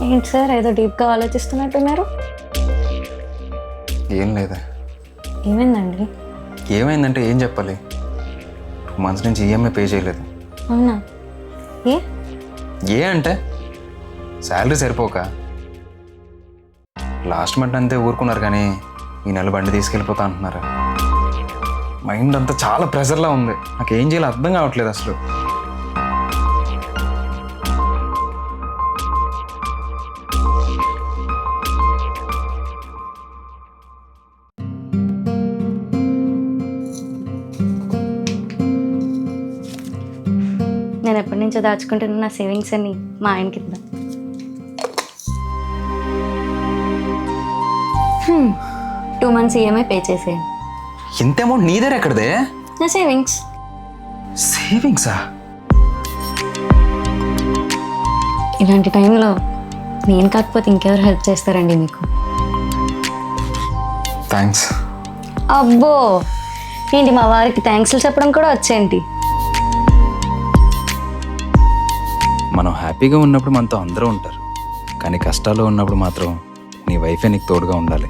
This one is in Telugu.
ఏంటి సార్ ఏదో డీప్గా ఆలోచిస్తున్నట్టున్నారు? ఏం లేదా. ఏమైందండి? ఏమైందంటే ఏం చెప్పాలి, 2 months నుంచి ఈఎంఐ పే చేయలేదు. అవునా? ఏ అంటే శాలరీ సరిపోక లాస్ట్ మంత్ అంతే ఊరుకున్నారు, కానీ ఈ నెల బండి తీసుకెళ్ళిపోతా అంటున్నారు. మైండ్ అంతా చాలా ప్రెషర్లా ఉంది. నాకు ఏం చేయాలో అర్థం కావట్లేదు అసలు. నేను ఎప్పటి నుంచో దాచుకుంటున్న నా సేవింగ్స్ అన్ని మా ఆయనకి ఇద్దాం. 2 months ఈఎంఐ పే చేసేయండి. ఇంత అమౌంట్ నీ దగ్గర ఎక్కడదే? నా సేవింగ్స్. సేవింగ్సా? ఇలాంటి టైంలో నేను కాకపోతే ఇంకెవరు హెల్ప్ చేస్తారండి మీకు? థ్యాంక్స్. అబ్బో, ఏంటి మా వారికి థ్యాంక్స్లు చెప్పడం కూడా వచ్చేంటి? మనం హ్యాపీగా ఉన్నప్పుడు మనతో అందరూ ఉంటారు, కానీ కష్టాల్లో ఉన్నప్పుడు మాత్రం నీ వైఫే నీకు తోడుగా ఉండాలి.